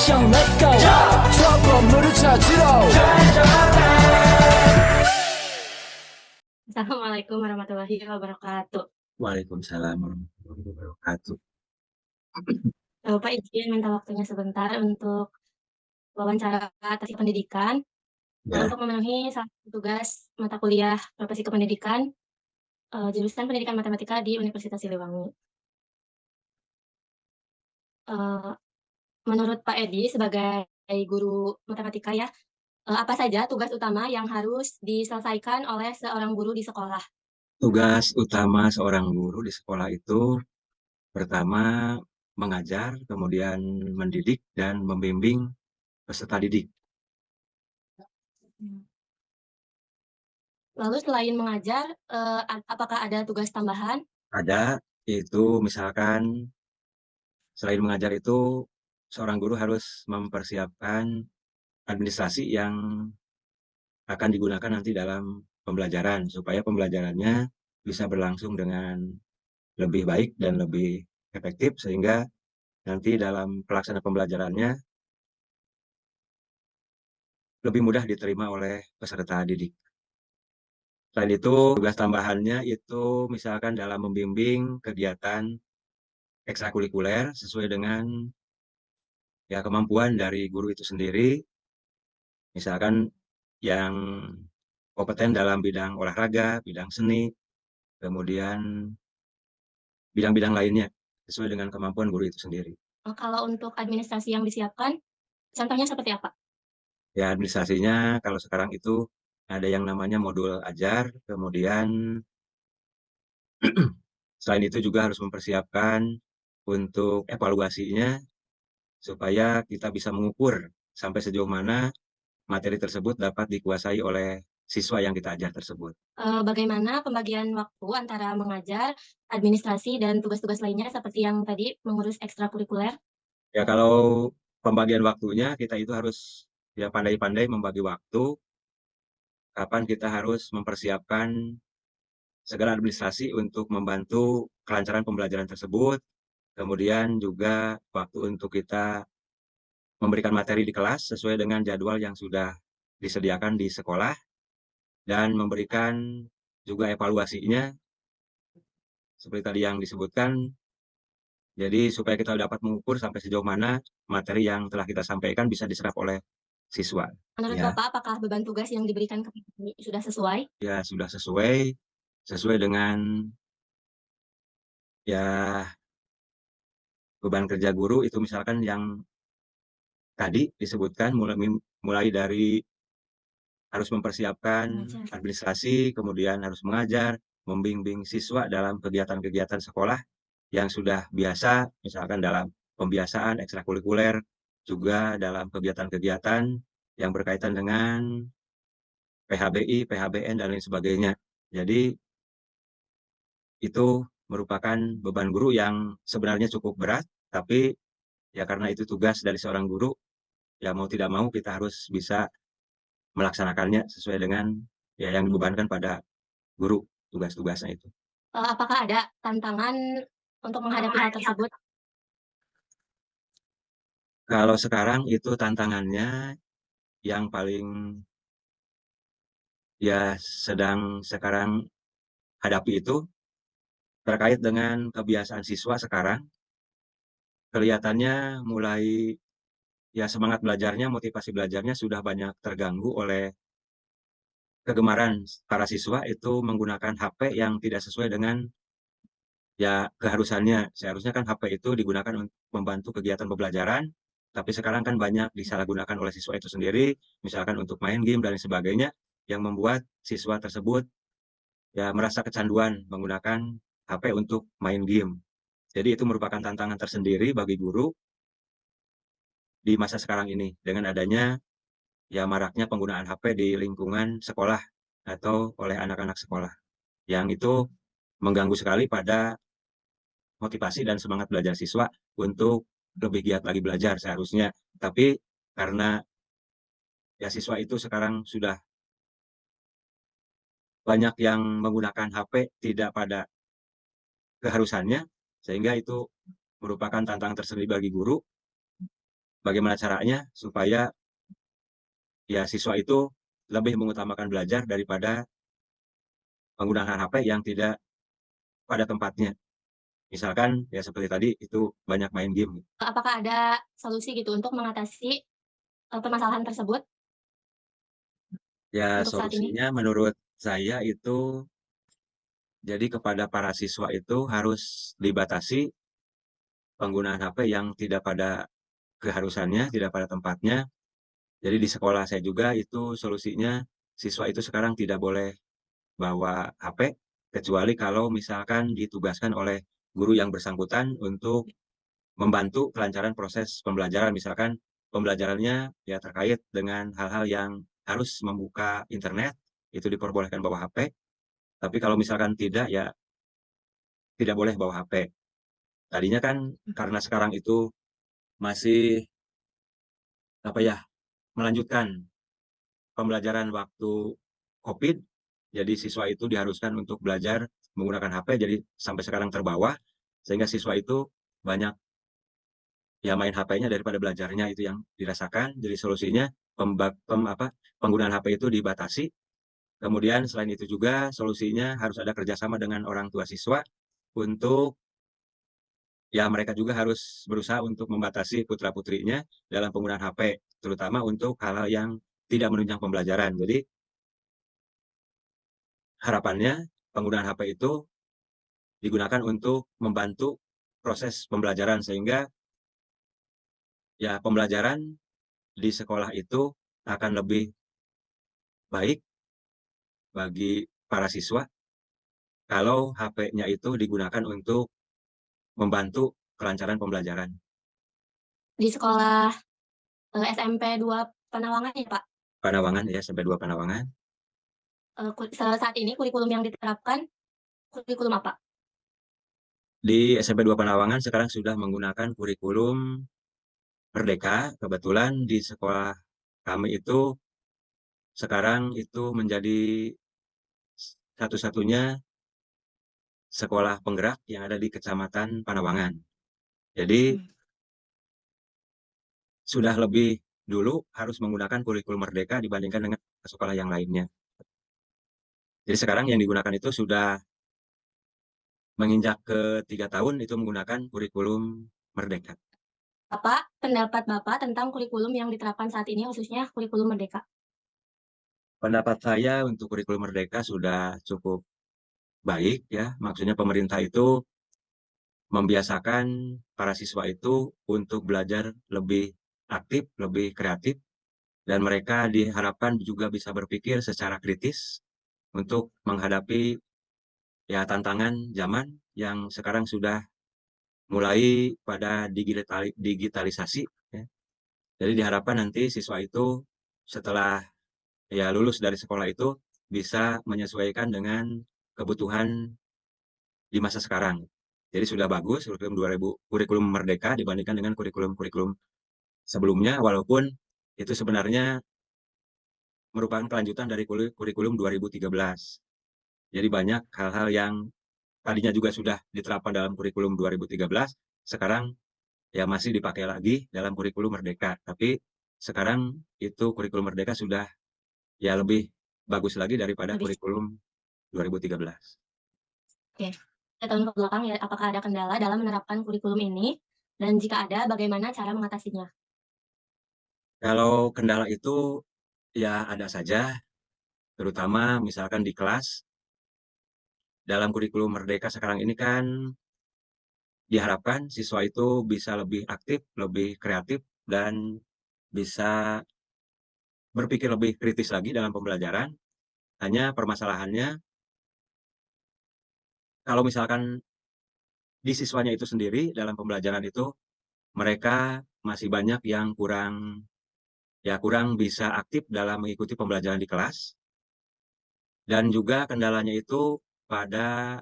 액션 let's go 저 건물을 찾으러 Assalamualaikum warahmatullahi wabarakatuh. Waalaikumsalam warahmatullahi wabarakatuh. Bapak izin minta waktunya sebentar untuk wawancara Teknik Pendidikan, Ya, untuk memenuhi salah satu tugas mata kuliah Profesi Kependidikan, jurusan Pendidikan Matematika di Universitas Siliwangi. Eee, Menurut Pak Edi sebagai guru matematika ya, apa saja tugas utama yang harus diselesaikan oleh seorang guru di sekolah? tugas utama seorang guru di sekolah itu pertama mengajar, kemudian mendidik dan membimbing peserta didik. Lalu selain mengajar, apakah ada tugas tambahan? Ada itu misalkan selain mengajar itu seorang guru harus mempersiapkan administrasi yang akan digunakan nanti dalam pembelajaran supaya pembelajarannya bisa berlangsung dengan lebih baik dan lebih efektif sehingga nanti dalam pelaksanaan pembelajarannya lebih mudah diterima oleh peserta didik. Selain itu, tugas tambahannya itu misalkan dalam membimbing kegiatan ekstrakurikuler sesuai dengan ya kemampuan dari guru itu sendiri, misalkan yang kompeten dalam bidang olahraga, bidang seni, kemudian bidang-bidang lainnya sesuai dengan kemampuan guru itu sendiri. Kalau untuk administrasi yang disiapkan, contohnya seperti apa? Ya administrasinya kalau sekarang itu ada yang namanya modul ajar, kemudian selain itu juga harus mempersiapkan untuk evaluasinya supaya kita bisa mengukur sampai sejauh mana materi tersebut dapat dikuasai oleh siswa yang kita ajar tersebut. Bagaimana pembagian waktu antara mengajar, administrasi, dan tugas-tugas lainnya seperti yang tadi mengurus ekstrakurikuler? Ya kalau pembagian waktunya kita itu harus ya pandai-pandai membagi waktu, kapan kita harus mempersiapkan segala administrasi untuk membantu kelancaran pembelajaran tersebut, kemudian juga waktu untuk kita memberikan materi di kelas sesuai dengan jadwal yang sudah disediakan di sekolah, dan memberikan juga evaluasinya seperti tadi yang disebutkan, jadi supaya kita dapat mengukur sampai sejauh mana materi yang telah kita sampaikan bisa diserap oleh siswa. Menurut Ya, Bapak, apakah beban tugas yang diberikan kepada kami sudah sesuai? ya sudah sesuai dengan ya beban kerja guru itu misalkan yang tadi disebutkan mulai dari harus mempersiapkan Mengajar. administrasi, kemudian harus mengajar, membimbing siswa dalam kegiatan-kegiatan sekolah yang sudah biasa, misalkan dalam pembiasaan ekstrakurikuler, juga dalam kegiatan-kegiatan yang berkaitan dengan PHBI, PHBN, dan lain sebagainya. Jadi, itu merupakan beban guru yang sebenarnya cukup berat, tapi ya karena itu tugas dari seorang guru, ya mau tidak mau kita harus bisa melaksanakannya sesuai dengan ya yang dibebankan pada guru tugas-tugasnya itu. Apakah ada tantangan untuk menghadapi hal tersebut? Kalau sekarang itu tantangannya yang paling ya sedang sekarang hadapi itu terkait dengan kebiasaan siswa sekarang, kelihatannya mulai ya semangat belajarnya, motivasi belajarnya sudah banyak terganggu oleh kegemaran para siswa itu menggunakan HP yang tidak sesuai dengan ya keharusannya. Seharusnya kan HP itu digunakan untuk membantu kegiatan pembelajaran, tapi sekarang kan banyak disalahgunakan oleh siswa itu sendiri, misalkan untuk main game dan lain sebagainya, yang membuat siswa tersebut ya merasa kecanduan menggunakan HP untuk main game. Jadi itu merupakan tantangan tersendiri bagi guru di masa sekarang ini dengan adanya ya maraknya penggunaan HP di lingkungan sekolah atau oleh anak-anak sekolah. Yang itu mengganggu sekali pada motivasi dan semangat belajar siswa untuk lebih giat lagi belajar seharusnya. Tapi karena ya siswa itu sekarang sudah banyak yang menggunakan HP tidak pada keharusannya, sehingga itu merupakan tantangan tersendiri bagi guru bagaimana caranya supaya ya siswa itu lebih mengutamakan belajar daripada menggunakan HP yang tidak pada tempatnya. Misalkan ya seperti tadi itu banyak main game. Apakah ada solusi gitu untuk mengatasi, permasalahan tersebut Ya untuk saat ini? solusinya menurut saya itu jadi kepada para siswa itu harus dibatasi penggunaan HP yang tidak pada keharusannya, tidak pada tempatnya. Jadi di sekolah saya juga itu solusinya siswa itu sekarang tidak boleh bawa HP kecuali kalau misalkan ditugaskan oleh guru yang bersangkutan untuk membantu kelancaran proses pembelajaran. Misalkan pembelajarannya ya terkait dengan hal-hal yang harus membuka internet, itu diperbolehkan bawa HP. Tapi kalau misalkan tidak, ya tidak boleh bawa HP. Tadinya kan karena sekarang itu masih apa ya, melanjutkan pembelajaran waktu COVID, jadi siswa itu diharuskan untuk belajar menggunakan HP, jadi sampai sekarang terbawa, sehingga siswa itu banyak ya main HP-nya daripada belajarnya itu yang dirasakan. Jadi solusinya penggunaan HP itu dibatasi. Kemudian selain itu juga solusinya harus ada kerjasama dengan orang tua siswa untuk ya mereka juga harus berusaha untuk membatasi putra-putrinya dalam penggunaan HP, terutama untuk hal-hal yang tidak menunjang pembelajaran. Jadi harapannya penggunaan HP itu digunakan untuk membantu proses pembelajaran sehingga ya pembelajaran di sekolah itu akan lebih baik bagi para siswa kalau HP-nya itu digunakan untuk membantu kelancaran pembelajaran. Di sekolah, SMP 2 Penawangan ya, Pak? Panawangan ya, sampai 2 Panawangan. Saat ini kurikulum yang diterapkan, kurikulum apa? Di SMP 2 Panawangan sekarang sudah menggunakan kurikulum Merdeka. Kebetulan di sekolah kami itu sekarang itu menjadi satu-satunya sekolah penggerak yang ada di Kecamatan Panawangan. Jadi Mmm, sudah lebih dulu harus menggunakan kurikulum Merdeka dibandingkan dengan sekolah yang lainnya. Jadi sekarang yang digunakan itu sudah menginjak ke 3 tahun itu menggunakan kurikulum Merdeka. Bapak, pendapat Bapak tentang kurikulum yang diterapkan saat ini, khususnya kurikulum Merdeka? Pendapat saya untuk kurikulum Merdeka sudah cukup baik ya, maksudnya pemerintah itu membiasakan para siswa itu untuk belajar lebih aktif, lebih kreatif, dan mereka diharapkan juga bisa berpikir secara kritis untuk menghadapi ya tantangan zaman yang sekarang sudah mulai pada digitalisasi ya. Jadi diharapkan nanti siswa itu setelah ya lulus dari sekolah itu bisa menyesuaikan dengan kebutuhan di masa sekarang. Jadi sudah bagus kurikulum Merdeka dibandingkan dengan kurikulum-kurikulum sebelumnya, walaupun itu sebenarnya merupakan kelanjutan dari kurikulum 2013. Jadi banyak hal-hal yang tadinya juga sudah diterapkan dalam kurikulum 2013, sekarang ya masih dipakai lagi dalam kurikulum Merdeka. Tapi sekarang itu kurikulum Merdeka sudah ya lebih bagus lagi daripada Lebih kurikulum 2013. Oke. 3 tahun ke belakang ya, apakah ada kendala dalam menerapkan kurikulum ini? Dan jika ada, bagaimana cara mengatasinya? Kalau kendala itu ya ada saja, terutama misalkan di kelas, dalam kurikulum Merdeka sekarang ini kan diharapkan siswa itu bisa lebih aktif, lebih kreatif, dan bisa berpikir lebih kritis lagi dalam pembelajaran. Hanya permasalahannya, kalau misalkan di siswanya itu sendiri dalam pembelajaran itu, mereka masih banyak yang kurang bisa aktif dalam mengikuti pembelajaran di kelas, dan juga kendalanya itu pada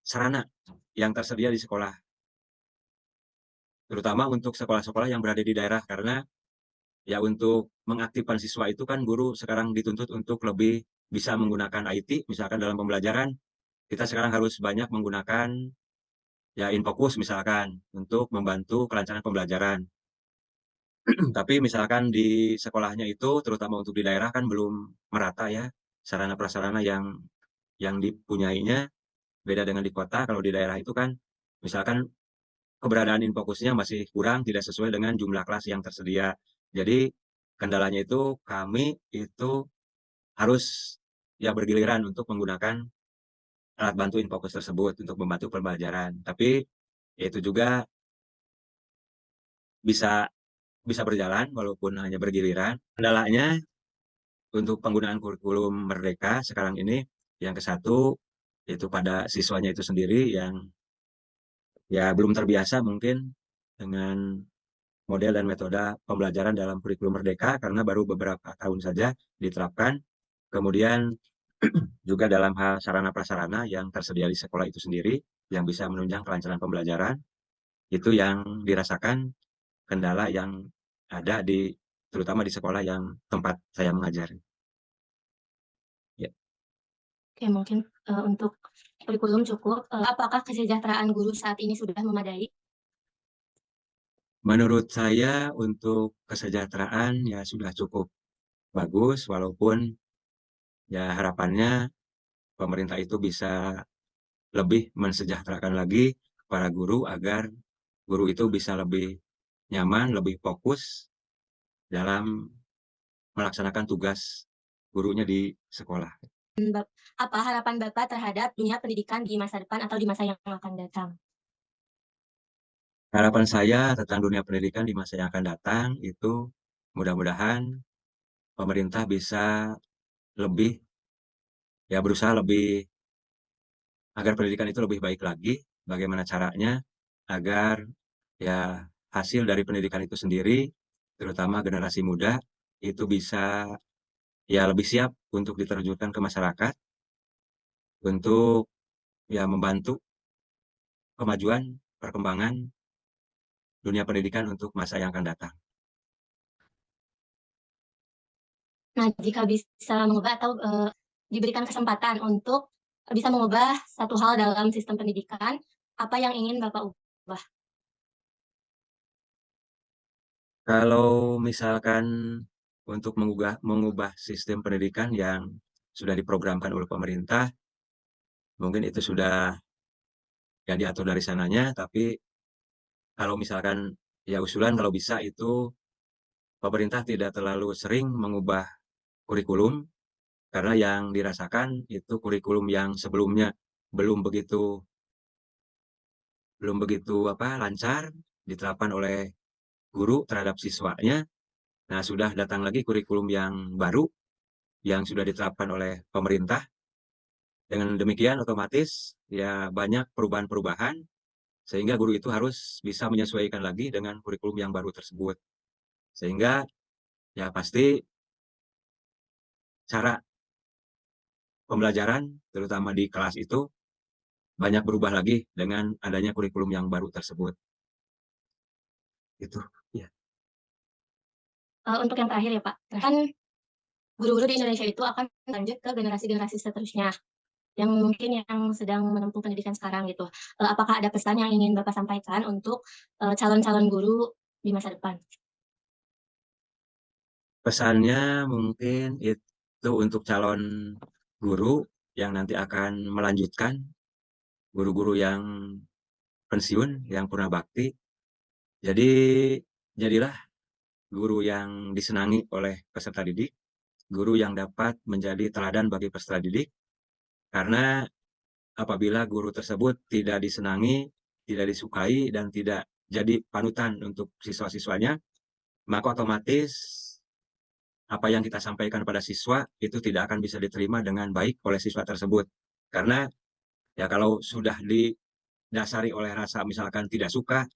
sarana yang tersedia di sekolah, terutama untuk sekolah-sekolah yang berada di daerah, karena ya untuk mengaktifkan siswa itu kan guru sekarang dituntut untuk lebih bisa menggunakan IT, misalkan dalam pembelajaran, kita sekarang harus banyak menggunakan ya InFokus misalkan untuk membantu kelancaran pembelajaran. Tapi misalkan di sekolahnya itu terutama untuk di daerah kan belum merata ya sarana prasarana yang dipunyainya, beda dengan di kota. Kalau di daerah itu kan misalkan keberadaan InFokusnya masih kurang, tidak sesuai dengan jumlah kelas yang tersedia. Jadi kendalanya itu kami itu harus ya bergiliran untuk menggunakan alat bantu InFokus tersebut untuk membantu pembelajaran. Tapi ya itu juga bisa bisa berjalan walaupun hanya bergiliran. Kendalanya untuk penggunaan kurikulum Merdeka sekarang ini yang ke-1 itu pada siswanya itu sendiri yang ya belum terbiasa mungkin dengan model dan metode pembelajaran dalam kurikulum Merdeka karena baru beberapa tahun saja diterapkan. Kemudian juga dalam hal sarana prasarana yang tersedia di sekolah itu sendiri yang bisa menunjang kelancaran pembelajaran, itu yang dirasakan kendala yang ada terutama di sekolah yang tempat saya mengajar. Ya. Oke, mungkin, untuk kurikulum cukup, apakah kesejahteraan guru saat ini sudah memadai? Menurut saya untuk kesejahteraan ya sudah cukup bagus walaupun ya harapannya pemerintah itu bisa lebih mensejahterakan lagi para guru agar guru itu bisa lebih nyaman, lebih fokus dalam melaksanakan tugas gurunya di sekolah. Apa harapan Bapak terhadap dunia pendidikan di masa depan atau di masa yang akan datang? Harapan saya tentang dunia pendidikan di masa yang akan datang itu mudah-mudahan pemerintah bisa lebih ya berusaha lebih agar pendidikan itu lebih baik lagi. Bagaimana caranya agar ya hasil dari pendidikan itu sendiri, terutama generasi muda, itu bisa ya lebih siap untuk diterjunkan ke masyarakat, untuk ya membantu kemajuan, perkembangan dunia pendidikan untuk masa yang akan datang. Nah, jika bisa mengubah atau, diberikan kesempatan untuk bisa mengubah satu hal dalam sistem pendidikan, apa yang ingin Bapak ubah? Kalau misalkan untuk mengubah sistem pendidikan yang sudah diprogramkan oleh pemerintah, mungkin itu sudah ya diatur dari sananya, tapi kalau misalkan ya usulan kalau bisa itu pemerintah tidak terlalu sering mengubah kurikulum, karena yang dirasakan itu kurikulum yang sebelumnya belum begitu belum begitu lancar diterapkan oleh guru terhadap siswanya. Nah, sudah datang lagi kurikulum yang baru yang sudah diterapkan oleh pemerintah. Dengan demikian otomatis ya banyak perubahan-perubahan sehingga guru itu harus bisa menyesuaikan lagi dengan kurikulum yang baru tersebut. Sehingga ya pasti cara pembelajaran terutama di kelas itu banyak berubah lagi dengan adanya kurikulum yang baru tersebut. Itu, ya. Untuk yang terakhir ya, Pak, kan guru-guru di Indonesia itu akan lanjut ke generasi-generasi seterusnya, yang mungkin yang sedang menempuh pendidikan sekarang gitu. Apakah ada pesan yang ingin Bapak sampaikan untuk, calon-calon guru di masa depan? Pesannya mungkin itu untuk calon guru yang nanti akan melanjutkan, guru-guru yang pensiun, yang purna bakti. Jadi, jadilah guru yang disenangi oleh peserta didik, guru yang dapat menjadi teladan bagi peserta didik, karena apabila guru tersebut tidak disenangi, tidak disukai, dan tidak jadi panutan untuk siswa-siswanya, maka otomatis apa yang kita sampaikan pada siswa itu tidak akan bisa diterima dengan baik oleh siswa tersebut. Karena ya kalau sudah didasari oleh rasa misalkan tidak suka,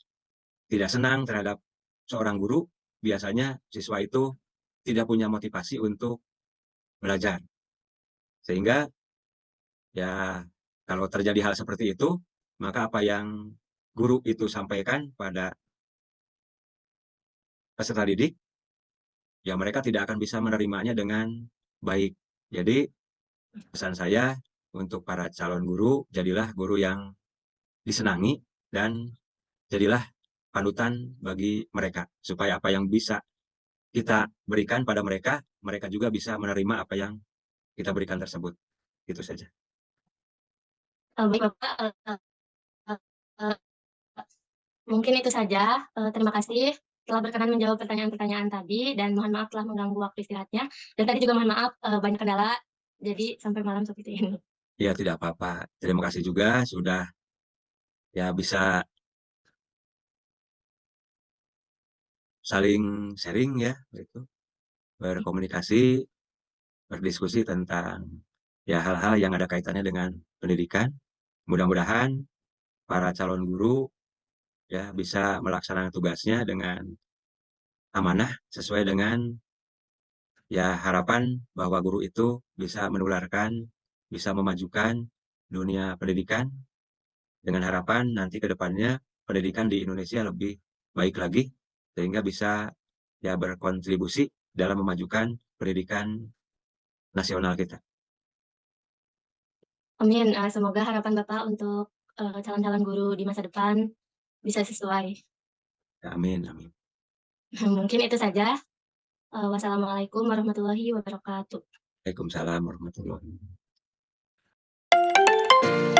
tidak senang terhadap seorang guru, biasanya siswa itu tidak punya motivasi untuk belajar. Sehingga ya kalau terjadi hal seperti itu, maka apa yang guru itu sampaikan pada peserta didik, ya mereka tidak akan bisa menerimanya dengan baik. Jadi pesan saya untuk para calon guru, jadilah guru yang disenangi, dan jadilah panutan bagi mereka, supaya apa yang bisa kita berikan pada mereka, mereka juga bisa menerima apa yang kita berikan tersebut. Itu saja. Baik Bapak, eee, mungkin itu saja, terima kasih telah berkenan menjawab pertanyaan-pertanyaan tadi dan mohon maaf telah mengganggu waktu istirahatnya, dan tadi juga mohon maaf, banyak kendala, jadi sampai malam seperti ini. Ya tidak apa-apa. Terima kasih juga sudah ya bisa saling sharing ya, gitu, berkomunikasi, berdiskusi tentang ya hal-hal yang ada kaitannya dengan pendidikan. Mudah-mudahan para calon guru ya bisa melaksanakan tugasnya dengan amanah sesuai dengan ya harapan bahwa guru itu bisa menularkan, bisa memajukan dunia pendidikan dengan harapan nanti ke depannya pendidikan di Indonesia lebih baik lagi sehingga bisa ya berkontribusi dalam memajukan pendidikan nasional kita. Amin, semoga harapan Bapak untuk, calon-calon guru di masa depan bisa sesuai. Amin, amin. Mungkin itu saja, wassalamualaikum warahmatullahi wabarakatuh. Waalaikumsalam warahmatullahi wabarakatuh.